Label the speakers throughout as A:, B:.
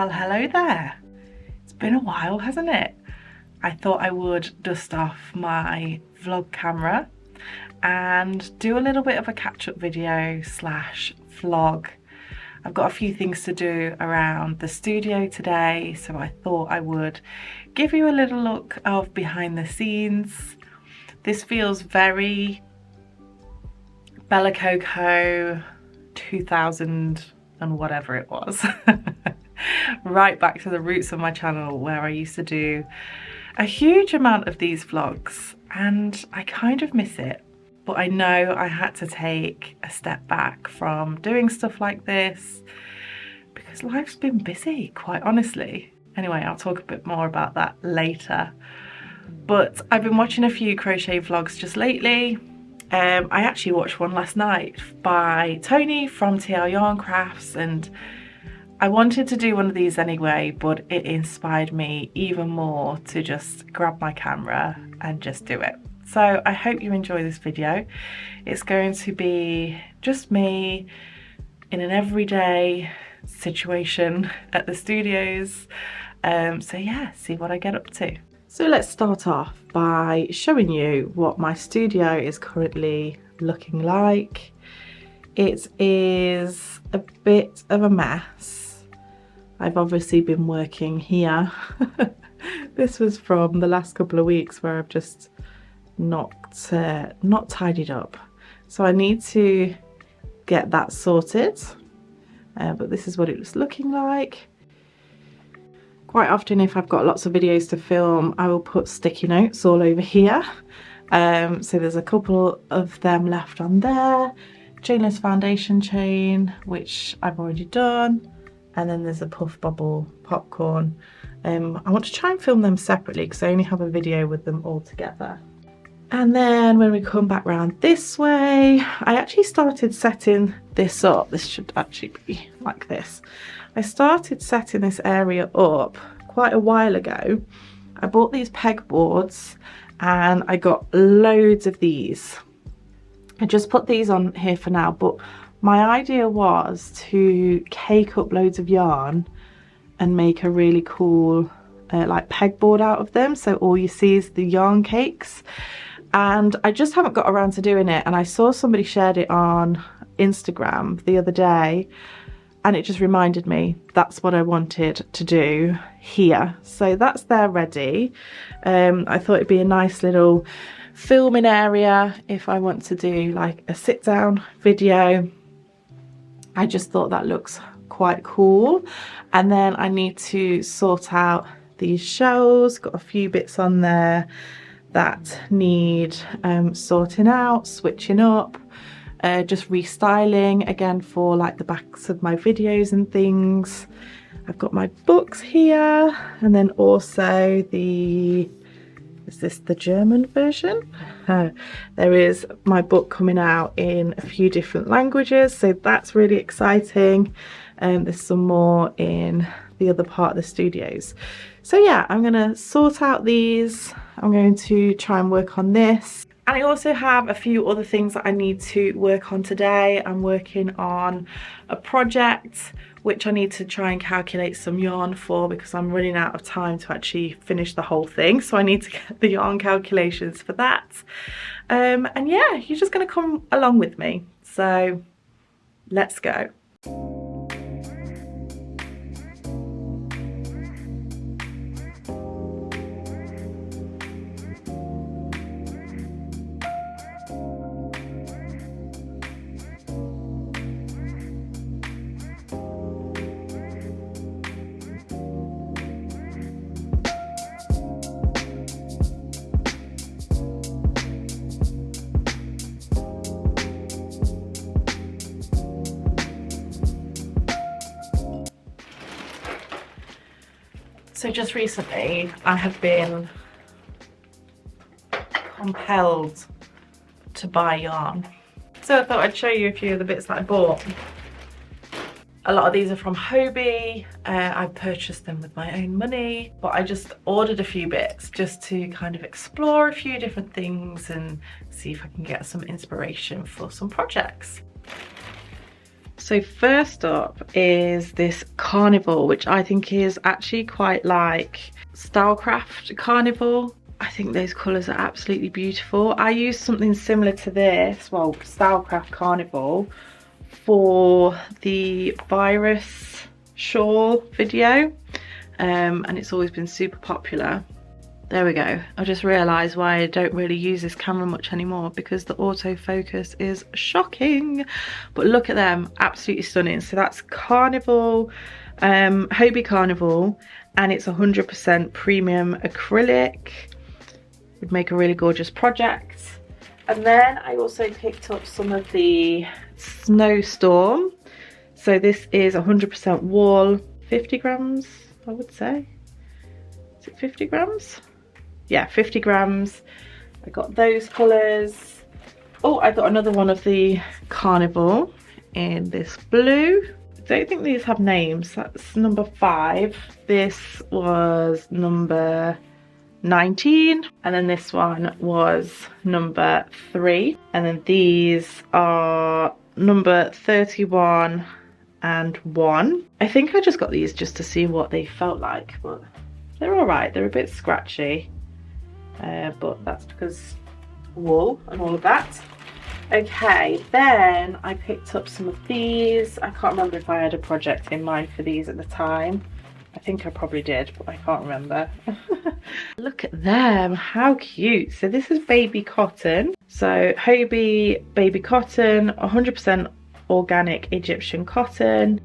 A: Well, hello there. It's been a while, hasn't it? I thought I would dust off my vlog camera and do a little bit of a catch-up video slash vlog. I've got a few things to do around the studio today, so I thought I would give you a little look of behind the scenes. This feels very Bella Coco 2000 and whatever it was. Right back to the roots of my channel where I used to do a huge amount of these vlogs, and I kind of miss it. But I know I had to take a step back from doing stuff like this because life's been busy, quite honestly. Anyway, I'll talk a bit more about that later. But I've been watching a few crochet vlogs just lately. I actually watched one last night by Tony from TL Yarn Crafts, and I wanted to do one of these anyway, but it inspired me even more to just grab my camera and just do it. So I hope you enjoy this video. It's going to be just me in an everyday situation at the studios. So yeah, see what I get up to. So let's start off by showing you what my studio is currently looking like. It is a bit of a mess. I've obviously been working here. This was from the last couple of weeks where I've just not tidied up. So I need to get that sorted. But this is what it was looking like. Quite often, if I've got lots of videos to film, I will put sticky notes all over here. So there's a couple of them left on there. Chainless foundation chain, which I've already done. And then there's a puff bubble popcorn. I want to try and film them separately because I only have a video with them all together. And then when we come back round this way, I actually started setting this up. This should actually be like this. I started setting this area up quite a while ago. I bought these pegboards and I got loads of these. I just put these on here for now, but my idea was to cake up loads of yarn and make a really cool like pegboard out of them, so all you see is the yarn cakes. And I just haven't got around to doing it, and I saw somebody shared it on Instagram the other day, and it just reminded me that's what I wanted to do here. So that's there ready. I thought it'd be a nice little filming area if I want to do like a sit down video. I just thought that looks quite cool. And then I need to sort out these shells. Got a few bits on there that need sorting out, switching up. Just restyling again for like the backs of my videos and things. I've got my books here, and then also is this the German version? There is my book coming out in a few different languages, so that's really exciting. There's some more in the other part of the studios. So yeah, I'm gonna sort out these. I'm going to try and work on this. And I also have a few other things that I need to work on today. I'm working on a project which I need to try and calculate some yarn for because I'm running out of time to actually finish the whole thing. So I need to get the yarn calculations for that. And yeah, you're just going to come along with me. So let's go. So just recently I have been compelled to buy yarn. So I thought I'd show you a few of the bits that I bought. A lot of these are from Hobie. I purchased them with my own money, but I just ordered a few bits just to kind of explore a few different things and see if I can get some inspiration for some projects. So first up is this carnival, which I think is actually quite like Stylecraft carnival. I think those colours are absolutely beautiful. I used something similar to this, well, Stylecraft carnival, for the virus shawl video, and it's always been super popular. There we go. I just realised why I don't really use this camera much anymore, because the autofocus is shocking. But look at them, absolutely stunning. So that's Carnival, Hobie Carnival, and it's 100% premium acrylic. Would make a really gorgeous project. And then I also picked up some of the Snowstorm. So this is 100% wool, 50 grams, I would say. Is it 50 grams? Yeah, 50 grams. I got those colours. Oh, I got another one of the Carnival in this blue. I don't think these have names. That's number 5. This was number 19. And then this one was number 3. And then these are number 31 and 1. I think I just got these just to see what they felt like, but they're alright. They're a bit scratchy. But that's because wool and all of that. Okay, then I picked up some of these. I can't remember if I had a project in mind for these at the time. I think I probably did, but I can't remember. Look at them, how cute. So this is baby cotton. So Hobie baby cotton, 100% organic Egyptian cotton.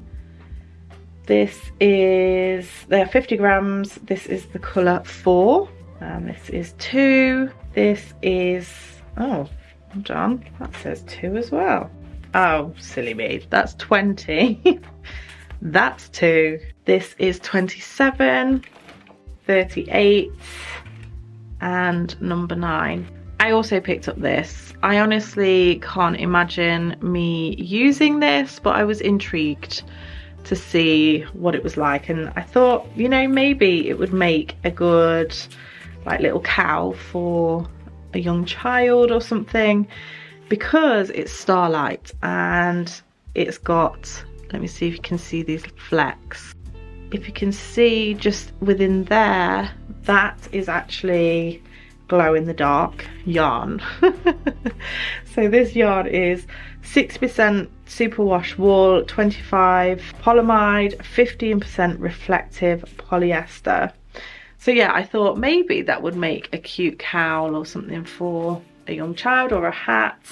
A: This is, they're 50 grams. This is the colour 4. And this is 2. This is, oh, hold on, that says 2 as well. Oh, silly me, that's 20. That's 2. This is 27, 38, and number 9. I also picked up this. I honestly can't imagine me using this, but I was intrigued to see what it was like. And I thought, you know, maybe it would make a good like little cowl for a young child or something, because it's starlight and it's got, let me see if you can see these flecks. If you can see just within there, that is actually glow in the dark yarn. So this yarn is 60% superwash wool, 25 polyamide, 15% reflective polyester. So yeah, I thought maybe that would make a cute cowl or something for a young child, or a hat.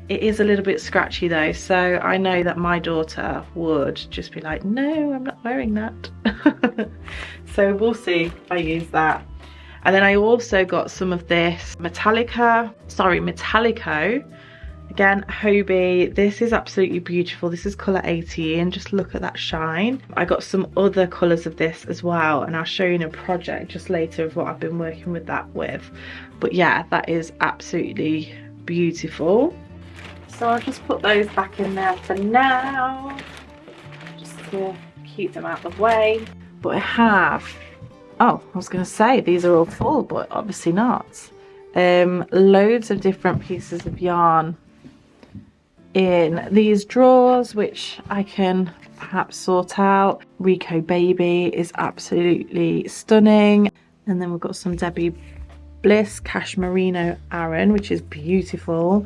A: It is a little bit scratchy though, so I know that my daughter would just be like, no, I'm not wearing that. So we'll see if I use that. And then I also got some of this Metallico. Again, Hobie. This is absolutely beautiful. This is colour 80, and just look at that shine. I got some other colours of this as well, and I'll show you in a project just later of what I've been working with that with. But yeah, that is absolutely beautiful. So I'll just put those back in there for now, just to keep them out of the way. But I have, oh, I was going to say these are all full, but obviously not. Loads of different pieces of yarn in these drawers, which I can perhaps sort out. Rico Baby is absolutely stunning. And then we've got some Debbie Bliss Cashmerino Aran, which is beautiful.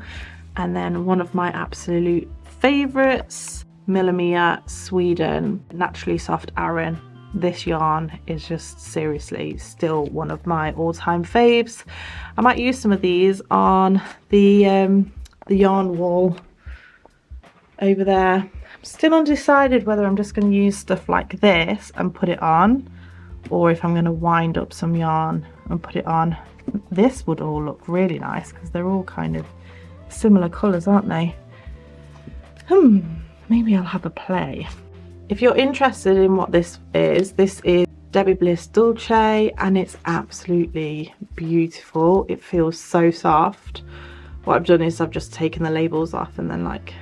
A: And then one of my absolute favourites, Millimia Sweden Naturally Soft Aran. This yarn is just seriously still one of my all-time faves. I might use some of these on the yarn wall over there. I'm still undecided whether I'm just going to use stuff like this and put it on, or if I'm going to wind up some yarn and put it on. This would all look really nice because they're all kind of similar colours, aren't they? Maybe I'll have a play. If you're interested in what this is Debbie Bliss Dulce, and it's absolutely beautiful. It feels so soft. What I've done is I've just taken the labels off and then like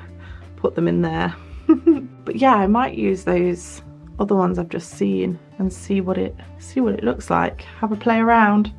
A: put them in there. But yeah, I might use those other ones I've just seen and see what it looks like. Have a play around.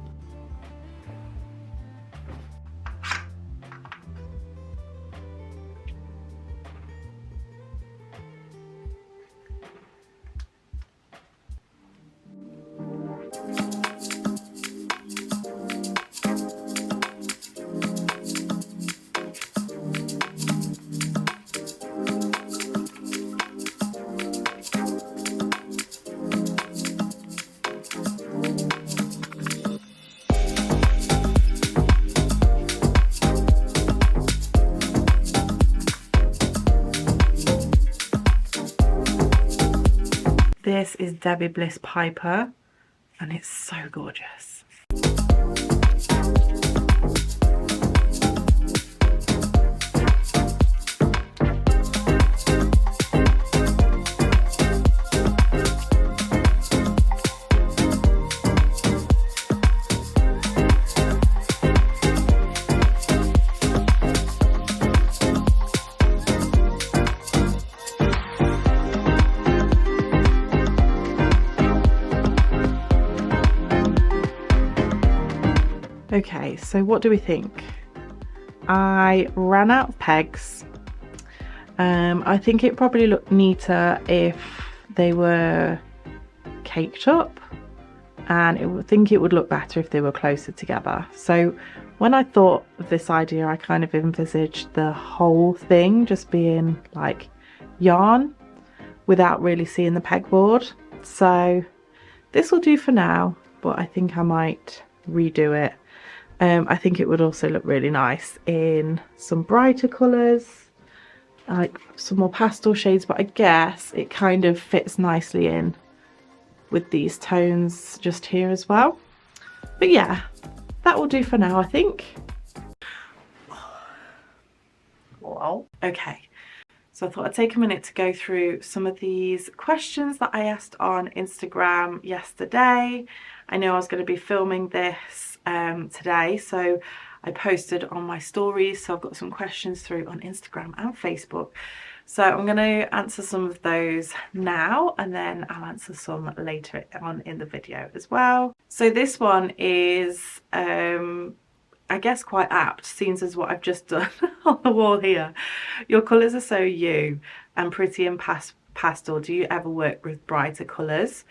A: this is Debbie Bliss Piper, and it's so gorgeous. Okay, so what do we think? I ran out of pegs. I think it probably looked neater if they were caked up, and I think it would look better if they were closer together. So when I thought of this idea, I kind of envisaged the whole thing just being like yarn without really seeing the pegboard. So this will do for now, but I think I might redo it. I think it would also look really nice in some brighter colours, like some more pastel shades, but I guess it kind of fits nicely in with these tones just here as well. But yeah, that will do for now, I think. Wow. Okay, so I thought I'd take a minute to go through some of these questions that I asked on Instagram yesterday. I know I was going to be filming this today, so I posted on my stories, so I've got some questions through on Instagram and Facebook. So I'm going to answer some of those now, and then I'll answer some later on in the video as well. So this one is I guess quite apt, seeing as what I've just done on the wall here. Your colours are so you and pretty and pastel. Do you ever work with brighter colours?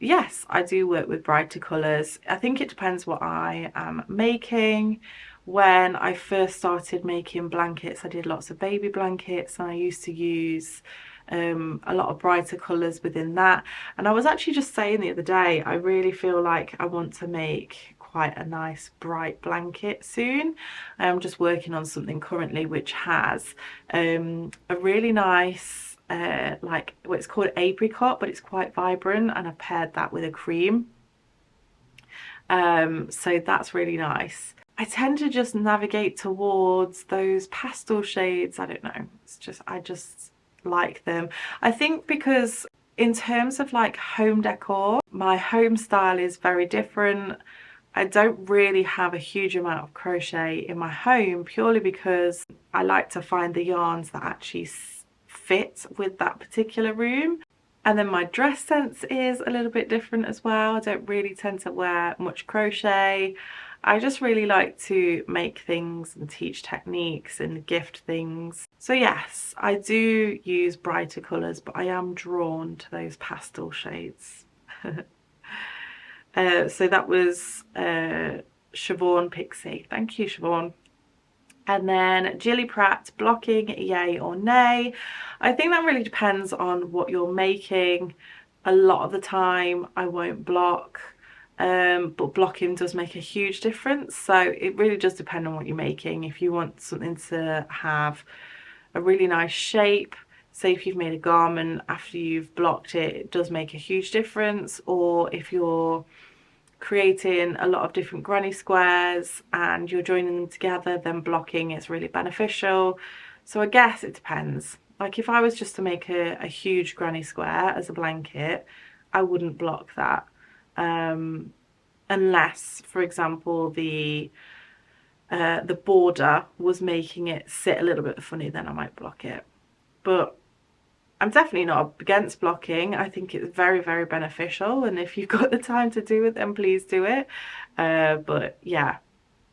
A: Yes, I do work with brighter colours. I think it depends what I am making. When I first started making blankets, I did lots of baby blankets, and I used to use a lot of brighter colours within that. And I was actually just saying the other day, I really feel like I want to make quite a nice bright blanket soon. I'm just working on something currently which has a really nice like, well, it's called apricot, but it's quite vibrant, and I've paired that with a cream, so that's really nice. I tend to just navigate towards those pastel shades. I don't know, it's just, I just like them. I think because in terms of like home decor, my home style is very different. I don't really have a huge amount of crochet in my home, purely because I like to find the yarns that actually fit with that particular room. And then my dress sense is a little bit different as well. I don't really tend to wear much crochet. I just really like to make things and teach techniques and gift things. So yes, I do use brighter colours, but I am drawn to those pastel shades. So that was Siobhan Pixie. Thank you, Siobhan. And then Jilly Pratt, blocking, yay or nay? I think that really depends on what you're making. A lot of the time I won't block, but blocking does make a huge difference. So it really does depend on what you're making. If you want something to have a really nice shape, say if you've made a garment after you've blocked it, it does make a huge difference. Or if you're creating a lot of different granny squares and you're joining them together, then blocking is really beneficial. So I guess it depends. Like if I was just to make a huge granny square as a blanket, I wouldn't block that, unless, for example, the border was making it sit a little bit funny, then I might block it. But I'm definitely not against blocking. I think it's very, very beneficial, and if you've got the time to do it, then please do it. But yeah,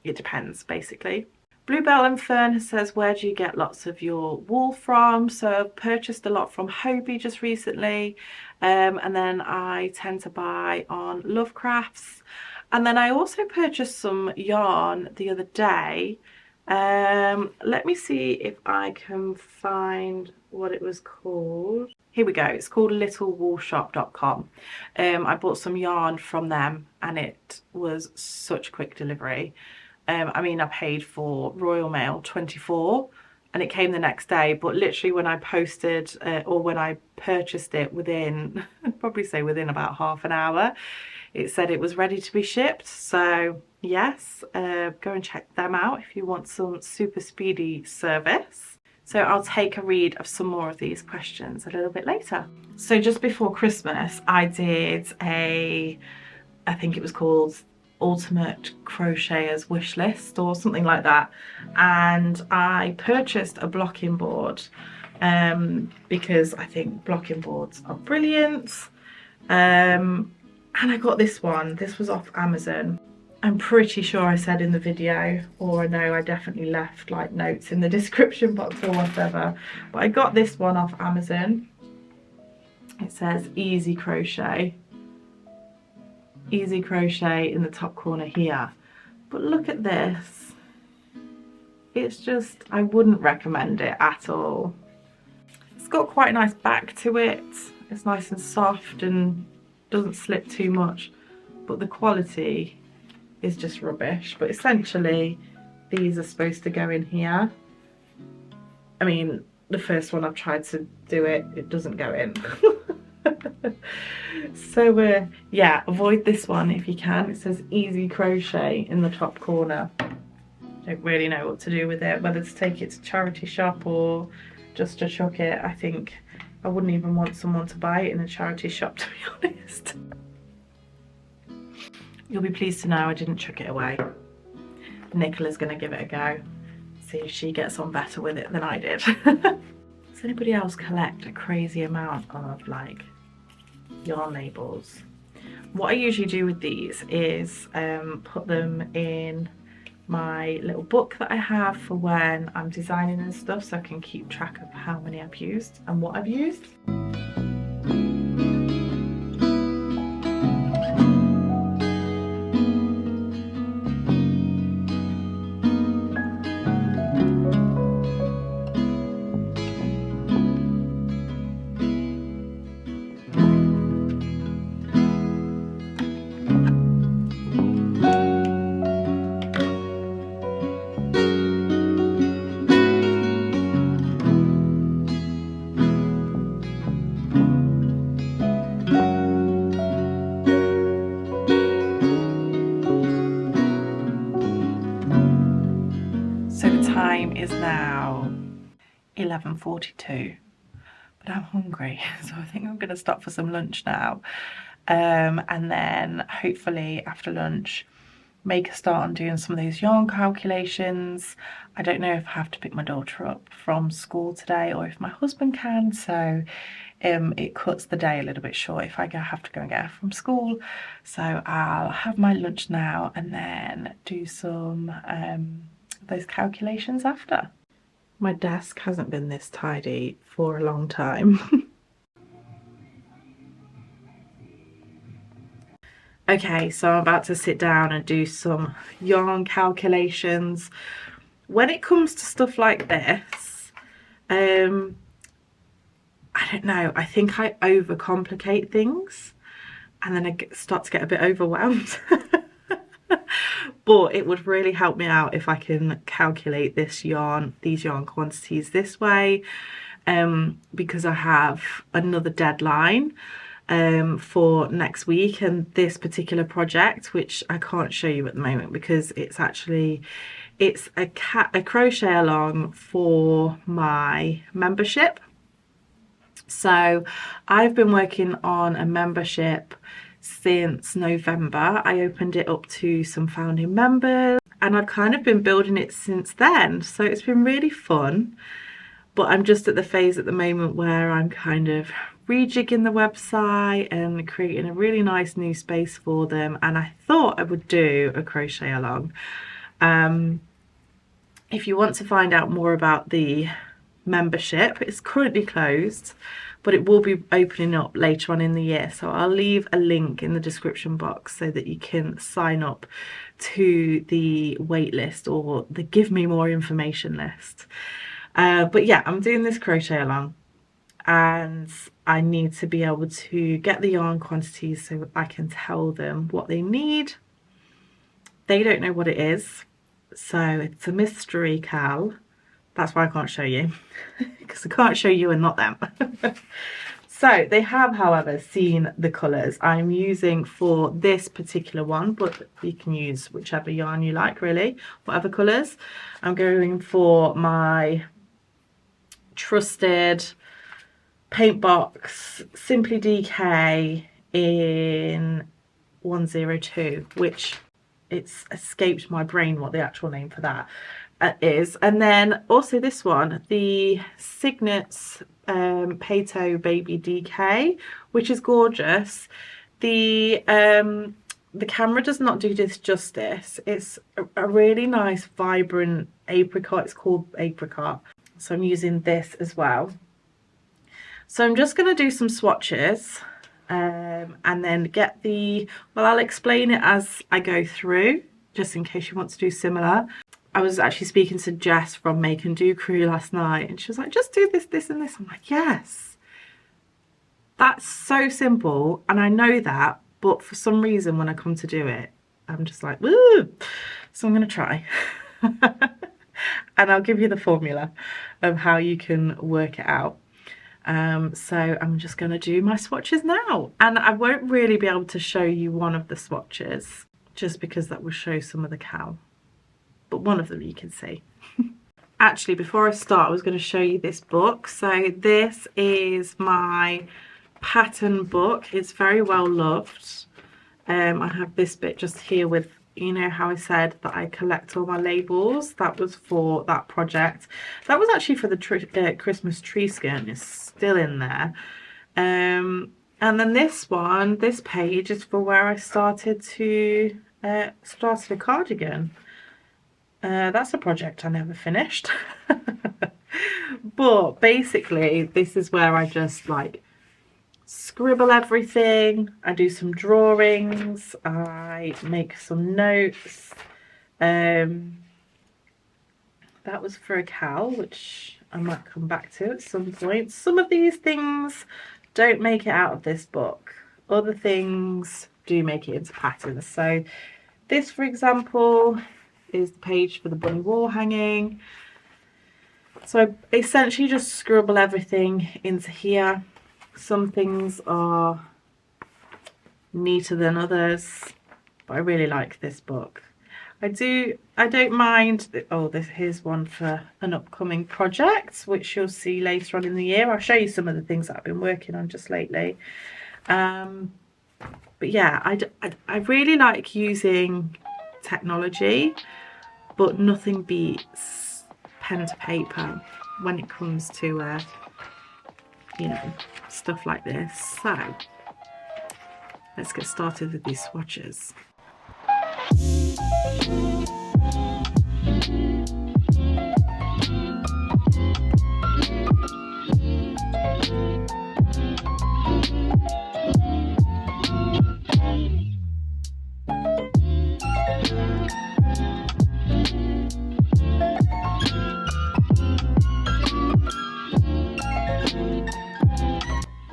A: it depends basically. Bluebell and Fern says, where do you get lots of your wool from? So I've purchased a lot from Hobie just recently, and then I tend to buy on Lovecrafts, and then I also purchased some yarn the other day. Let me see if I can find what it was called. Here we go, it's called littlewoolshop.com. I bought some yarn from them and it was such quick delivery. I mean, I paid for Royal Mail 24 and it came the next day, but literally when I posted or when I purchased it, within, I'd probably say within about half an hour, it said it was ready to be shipped. So yes, go and check them out if you want some super speedy service. So I'll take a read of some more of these questions a little bit later. So just before Christmas, I did I think it was called Ultimate Crocheters Wish List or something like that, and I purchased a blocking board because I think blocking boards are brilliant. And I got this one. This was off Amazon. I'm pretty sure I said in the video, or I know I definitely left like notes in the description box or whatever, but I got this one off Amazon. It says easy crochet in the top corner here, but look at this. It's just, I wouldn't recommend it at all. It's got quite a nice back to it. It's nice and soft and doesn't slip too much, but the quality is just rubbish. But essentially these are supposed to go in here. I mean, the first one I've tried to do it doesn't go in. So yeah, avoid this one if you can. It says easy crochet in the top corner. Don't really know what to do with it, whether to take it to charity shop or just to chuck it. I think I wouldn't even want someone to buy it in a charity shop, to be honest. You'll be pleased to know I didn't chuck it away. Nicola's gonna give it a go, see if she gets on better with it than I did. Does anybody else collect a crazy amount of like yarn labels? What I usually do with these is put them in my little book that I have for when I'm designing and stuff, so I can keep track of how many I've used and what I've used. Is now 11:42, but I'm hungry, so I think I'm going to stop for some lunch now, and then hopefully after lunch make a start on doing some of those yarn calculations. I don't know if I have to pick my daughter up from school today or if my husband can, so it cuts the day a little bit short if I have to go and get her from school. So I'll have my lunch now and then do some those calculations after. My desk hasn't been this tidy for a long time. Okay, so I'm about to sit down and do some yarn calculations. When it comes to stuff like this, I don't know, I think I overcomplicate things and then I start to get a bit overwhelmed. But it would really help me out if I can calculate these yarn quantities this way, because I have another deadline for next week, and this particular project, which I can't show you at the moment because it's a crochet along for my membership. So I've been working on a membership since November. I opened it up to some founding members and I've kind of been building it since then, so it's been really fun. But I'm just at the phase at the moment where I'm kind of rejigging the website and creating a really nice new space for them, and I thought I would do a crochet along. If you want to find out more about the membership, it's currently closed, but it will be opening up later on in the year, so I'll leave a link in the description box so that you can sign up to the wait list or the give me more information list. But yeah, I'm doing this crochet along and I need to be able to get the yarn quantities so I can tell them what they need. They don't know what it is, so it's a mystery cal, That's why I can't show you, because I can't show you and not them. So they have, however, seen the colours I'm using for this particular one, but you can use whichever yarn you like, really, whatever colours. I'm going for my trusted paint box Simply DK in 102, which it's escaped my brain what the actual name for that is. And then also this one, the Signets Pato Baby DK, which is gorgeous. The camera does not do this justice. It's a really nice vibrant apricot. It's called apricot, so I'm using this as well. So I'm just going to do some swatches and then get the, well, I'll explain it as I go through, just in case you want to do similar. I was actually speaking to Jess from Make and Do Crew last night, and she was like, just do this, this and this. I'm like, yes, that's so simple, and I know that, but for some reason when I come to do it, I'm just like, woo. So I'm going to try. And I'll give you the formula of how you can work it out. So I'm just going to do my swatches now, and I won't really be able to show you one of the swatches just because that will show some of the cowl, but one of them you can see. Actually, before I start, I was going to show you this book. So this is my pattern book. It's very well loved. I have this bit just here with, you know how I said that I collect all my labels? That was for that project. That was actually for the Christmas tree skin. It's still in there. And then this one, this page is for where I started a cardigan. That's a project I never finished. But basically, this is where I just like scribble everything. I do some drawings. I make some notes. That was for a cowl, which I might come back to at some point. Some of these things don't make it out of this book. Other things do make it into patterns. So this, for example, is the page for the bunny wall hanging. So I essentially just scribble everything into here. Some things are neater than others, but I really like this book. I don't mind. Here's one for an upcoming project, which you'll see later on in the year. I'll show you some of the things that I've been working on just lately. But yeah, I really like using technology, but nothing beats pen to paper when it comes to you know, stuff like this. So let's get started with these swatches.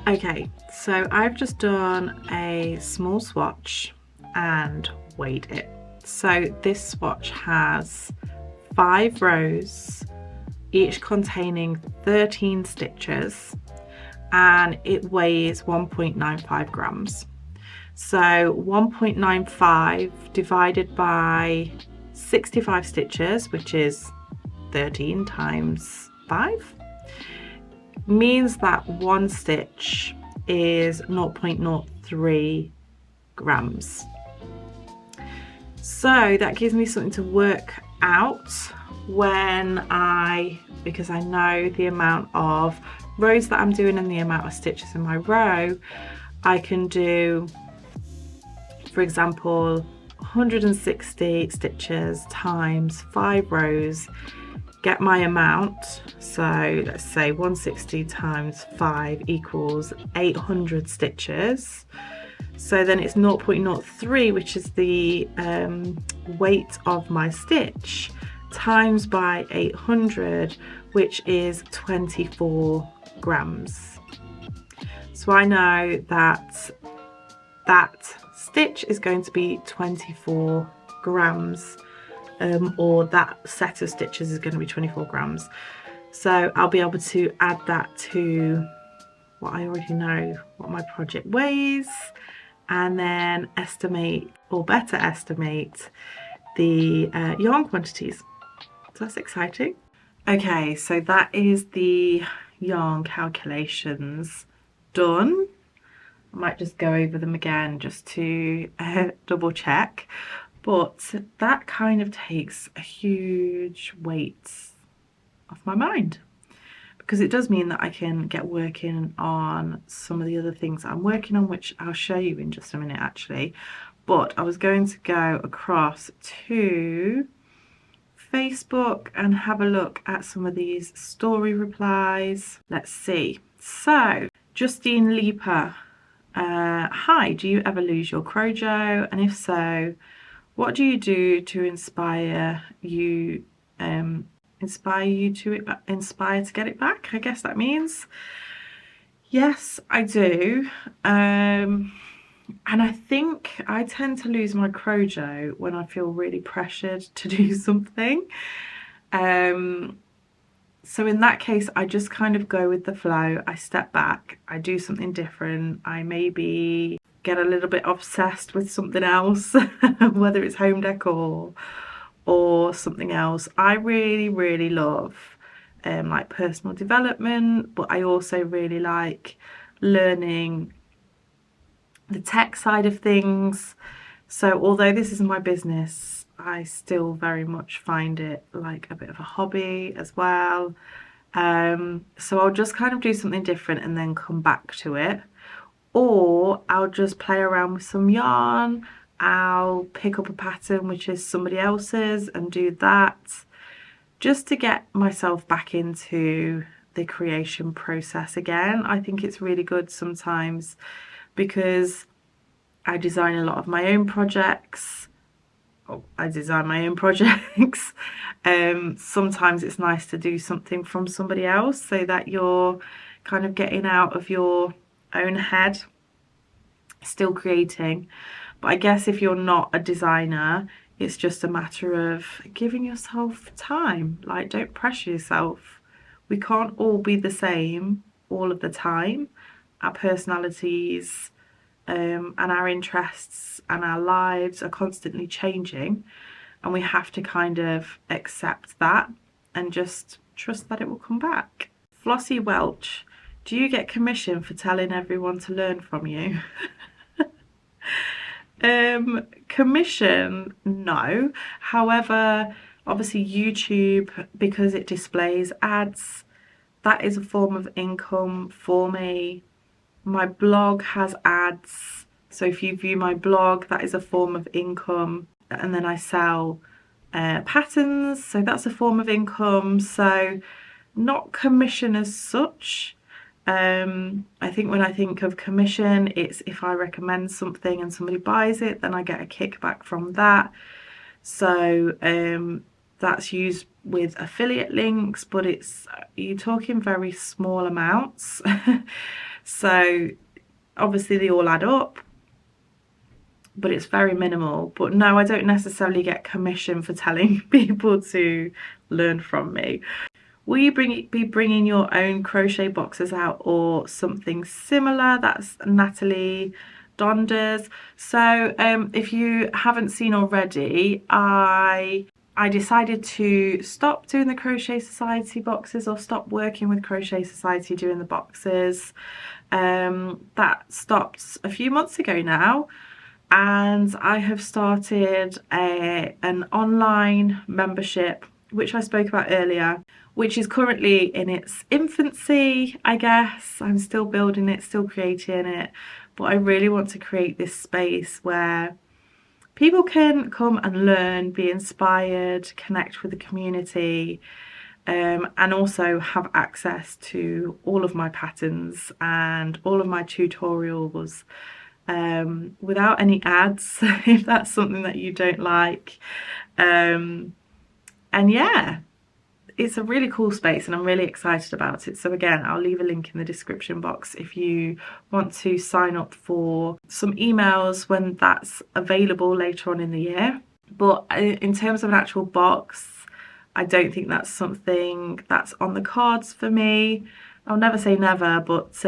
A: Okay, so I've just done a small swatch and weighed it. So this swatch has 5 rows, each containing 13 stitches, and it weighs 1.95 grams. So 1.95 divided by 65 stitches, which is 13 times 5, means that one stitch is 0.03 grams. So that gives me something to work out because I know the amount of rows that I'm doing and the amount of stitches in my row. I can do, for example, 160 stitches times 5 rows, get my amount. So let's say 160 times 5 equals 800 stitches. So then it's 0.03, which is the weight of my stitch, times by 800, which is 24 grams. So I know that that stitch is going to be 24 grams or that set of stitches is going to be 24 grams. So I'll be able to add that to what I already know what my project weighs, and then estimate, or better estimate, the yarn quantities. So that's exciting. Okay, so that is the yarn calculations done. I might just go over them again just to double check, but that kind of takes a huge weight off my mind, because it does mean that I can get working on some of the other things I'm working on, which I'll show you in just a minute actually. But I was going to go across to Facebook and have a look at some of these story replies. Let's see. So Justine Leaper, hi, do you ever lose your crojo, and if so, what do you do to inspire you to get it back? I guess that means. Yes, I do. And I think I tend to lose my crojo when I feel really pressured to do something. So in that case, I just kind of go with the flow. I step back, I do something different. I maybe get a little bit obsessed with something else, whether it's home decor or something else. I really love like personal development, but I also really like learning the tech side of things. So although this is my business, I still very much find it like a bit of a hobby as well. So I'll just kind of do something different and then come back to it, or I'll just play around with some yarn. I'll pick up a pattern which is somebody else's and do that, just to get myself back into the creation process again. I think it's really good sometimes, because I design a lot of my own projects. Sometimes it's nice to do something from somebody else, so that you're kind of getting out of your own head, still creating. But I guess if you're not a designer, it's just a matter of giving yourself time. Like, don't pressure yourself. We can't all be the same all of the time. Our personalities and our interests and our lives are constantly changing, and we have to kind of accept that and just trust that it will come back. Flossie Welch, do you get commission for telling everyone to learn from you? Commission, no. However, obviously YouTube, because it displays ads, that is a form of income for me. My blog has ads, so if you view my blog, that is a form of income. And then I sell patterns, so that's a form of income. So not commission as such. I think when I think of commission, it's if I recommend something and somebody buys it, then I get a kickback from that. So that's used with affiliate links, but you're talking very small amounts. So obviously they all add up, but it's very minimal. But no, I don't necessarily get commission for telling people to learn from me. Will you be bringing your own crochet boxes out or something similar? That's Natalie Donders. So if you haven't seen already, I decided to stop doing the Crochet Society boxes, or stop working with Crochet Society doing the boxes. That stopped a few months ago now, and I have started an online membership, which I spoke about earlier, which is currently in its infancy, I guess. I'm still building it, still creating it, but I really want to create this space where people can come and learn, be inspired, connect with the community, and also have access to all of my patterns and all of my tutorials without any ads, if that's something that you don't like. And yeah, it's a really cool space and I'm really excited about it. So again, I'll leave a link in the description box if you want to sign up for some emails when that's available later on in the year. But in terms of an actual box, I don't think that's something that's on the cards for me. I'll never say never, but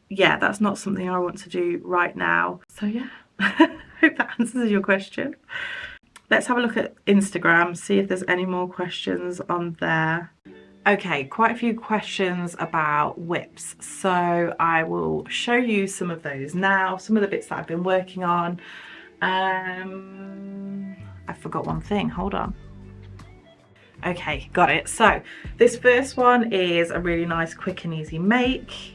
A: yeah, that's not something I want to do right now. So yeah, hope that answers your question. Let's have a look at Instagram, see if there's any more questions on there. Okay, quite a few questions about whips, so I will show you some of those now, some of the bits that I've been working on. I forgot one thing, hold on. Okay, got it. So this first one is a really nice quick and easy make.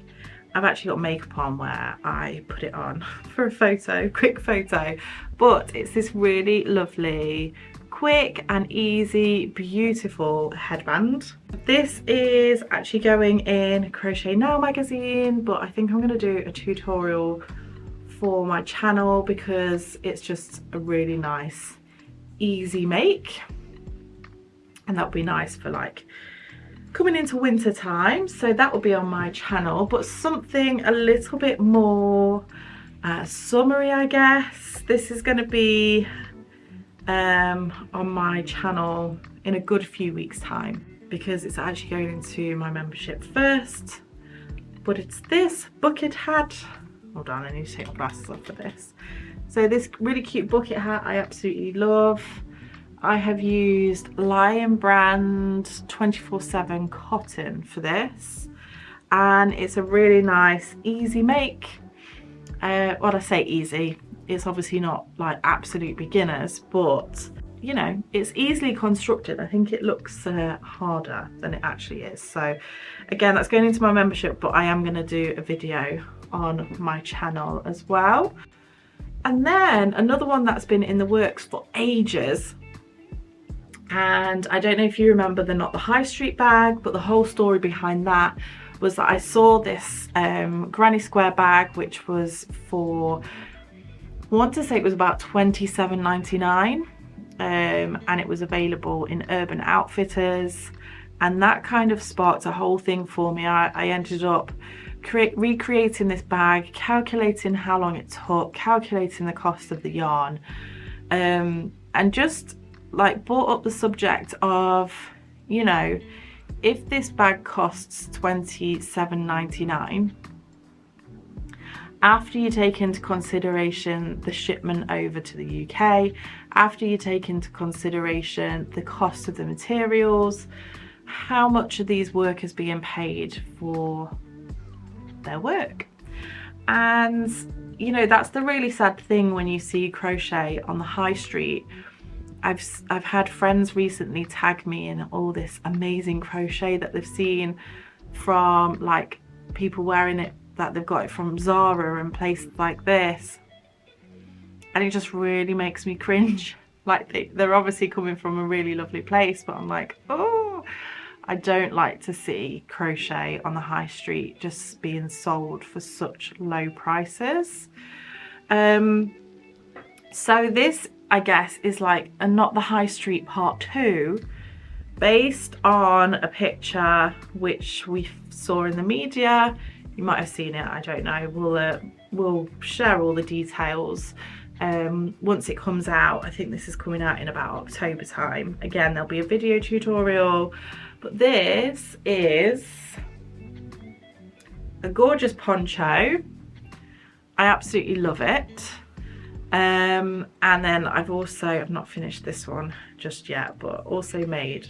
A: I've actually got makeup on where I put it on for a photo, quick photo, but it's this really lovely, quick and easy, beautiful headband. This is actually going in Crochet Now magazine, but I think I'm going to do a tutorial for my channel because it's just a really nice, easy make. And that would be nice for like coming into winter time, so that will be on my channel. But something a little bit more summery, I guess. This is going to be on my channel in a good few weeks time because it's actually going into my membership first. But it's this bucket hat. Hold on, I need to take my glasses off for this. So this really cute bucket hat I absolutely love. I have used Lion Brand 24/7 cotton for this, and it's a really nice, easy make. Well, I say easy, it's obviously not like absolute beginners, but you know, it's easily constructed. I think it looks harder than it actually is. So again, that's going into my membership, but I am going to do a video on my channel as well. And then another one that's been in the works for ages, and I don't know if you remember the Not the High Street bag, but the whole story behind that was that I saw this granny square bag, which was for, I want to say it was about $27.99, and it was available in Urban Outfitters, and that kind of sparked a whole thing for me. I ended up recreating this bag, calculating how long it took, calculating the cost of the yarn, and just like brought up the subject of, you know, if this bag costs $27.99, after you take into consideration the shipment over to the UK, after you take into consideration the cost of the materials, how much are these workers being paid for their work? And you know, that's the really sad thing when you see crochet on the high street. I've had friends recently tag me in all this amazing crochet that they've seen from like people wearing it, that they've got it from Zara and places like this, and it just really makes me cringe. Like they're obviously coming from a really lovely place, but I'm like, oh, I don't like to see crochet on the high street just being sold for such low prices. So this, I guess, is like a Not the High Street part 2, based on a picture which we saw in the media. You might have seen it, I don't know. We'll share all the details once it comes out. I think this is coming out in about October time. Again, there'll be a video tutorial, but this is a gorgeous poncho. I absolutely love it. And then I've not finished this one just yet, but also made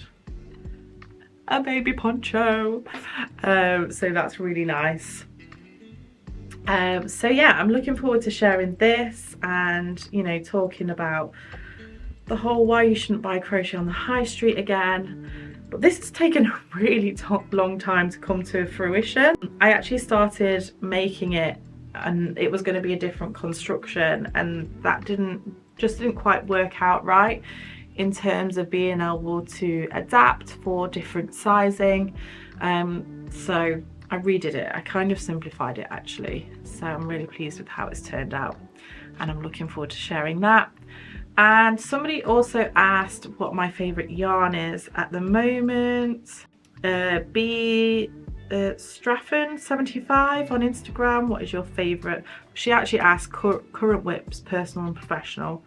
A: a baby poncho. So that's really nice. So yeah, I'm looking forward to sharing this and, you know, talking about the whole why you shouldn't buy crochet on the high street again. But this has taken a really long time to come to fruition. I actually started making it and it was going to be a different construction, and that just didn't quite work out right in terms of being able to adapt for different sizing. So I redid it. I kind of simplified it actually, so I'm really pleased with how it's turned out, and I'm looking forward to sharing that. And somebody also asked what my favorite yarn is at the moment. Straffen 75 on Instagram, what is your favorite? She actually asked current whips, personal and professional.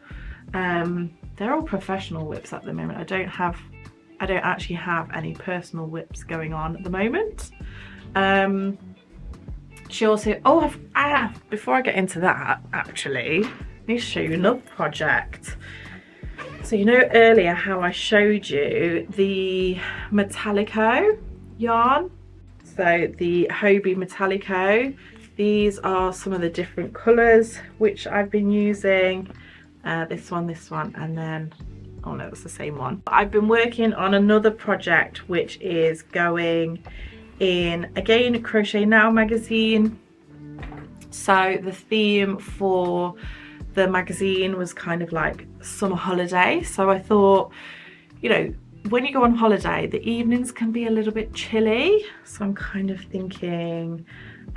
A: They're all professional whips at the moment. I don't actually have any personal whips going on at the moment. She also, before I get into that, actually, I need to show you another project. So you know earlier how I showed you the Metallico yarn? So the Hobie Metallico, these are some of the different colours which I've been using. This one, and then, oh no, it's the same one. I've been working on another project which is going in, again, Crochet Now magazine. So the theme for the magazine was kind of like summer holiday. So I thought, you know, when you go on holiday, the evenings can be a little bit chilly. So I'm kind of thinking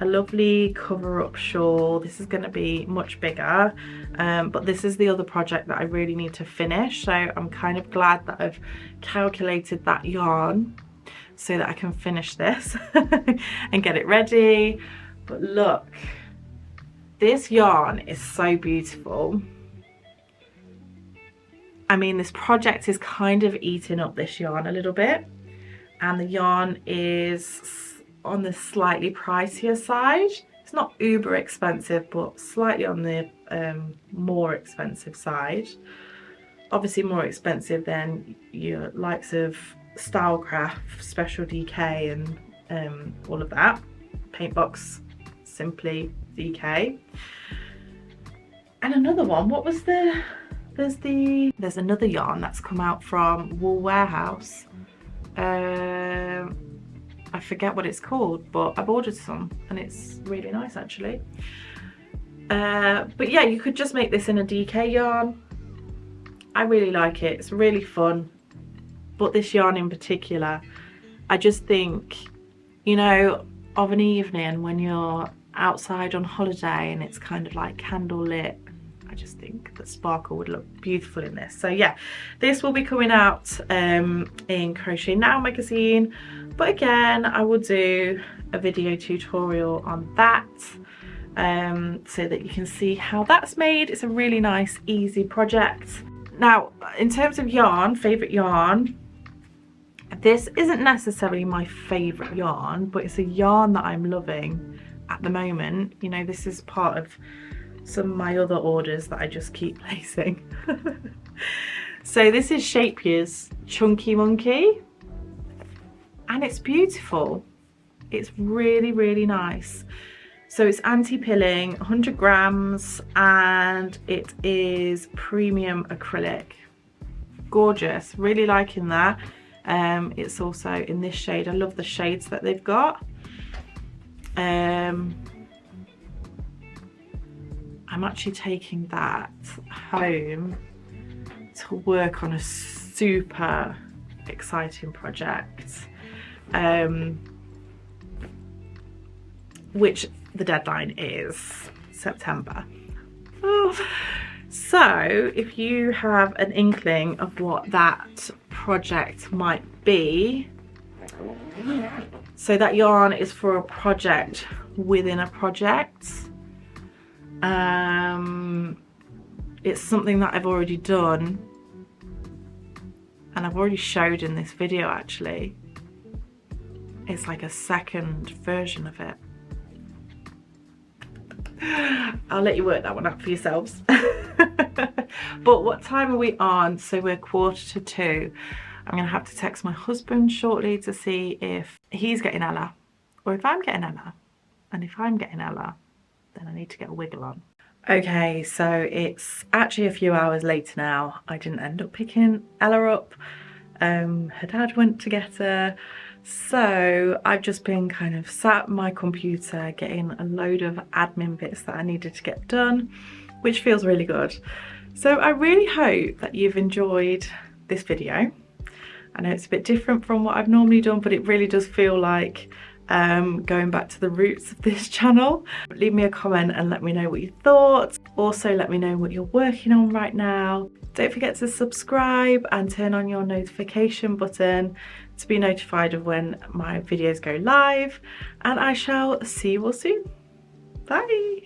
A: a lovely cover up shawl. This is going to be much bigger, but this is the other project that I really need to finish. So I'm kind of glad that I've calculated that yarn so that I can finish this and get it ready. But look, this yarn is so beautiful. I mean, this project is kind of eating up this yarn a little bit, and the yarn is on the slightly pricier side. It's not uber expensive, but slightly on the more expensive side. Obviously more expensive than your likes of Stylecraft, Special DK, and all of that. Paintbox, Simply DK. And another one, what was there's another yarn that's come out from Wool Warehouse. I forget what it's called, but I've ordered some and it's really nice actually. But yeah, you could just make this in a DK yarn. I really like it, it's really fun. But this yarn in particular, I just think, you know, of an evening when you're outside on holiday and it's kind of like candle lit, I just think that sparkle would look beautiful in this. So yeah, this will be coming out in Crochet Now magazine, but again, I will do a video tutorial on that so that you can see how that's made. It's a really nice, easy project. Now, in terms of yarn, favourite yarn, this isn't necessarily my favourite yarn, but it's a yarn that I'm loving at the moment. You know, this is part of some of my other orders that I just keep placing. So this is Shapier's Chunky Monkey, and it's beautiful. It's really, really nice. So it's anti-pilling, 100 grams, and it is premium acrylic. Gorgeous, really liking that. It's also in this shade. I love the shades that they've got. I'm actually taking that home to work on a super exciting project, which the deadline is September. So if you have an inkling of what that project might be, so that yarn is for a project within a project. It's something that I've already done and I've already showed in this video actually. It's like a second version of it. I'll let you work that one out for yourselves. But what time are we on? So we're 1:45. I'm gonna have to text my husband shortly to see if he's getting Ella or if I'm getting Ella. And if I'm getting Ella, then I need to get a wiggle on. Okay, so it's actually a few hours later now. I didn't end up picking Ella up. Her dad went to get her. So I've just been kind of sat at my computer getting a load of admin bits that I needed to get done, which feels really good. So I really hope that you've enjoyed this video. I know it's a bit different from what I've normally done, but it really does feel like going back to the roots of this channel. Leave me a comment and let me know what you thought. Also let me know what you're working on right now. Don't forget to subscribe and turn on your notification button to be notified of when my videos go live, and I shall see you all soon. Bye.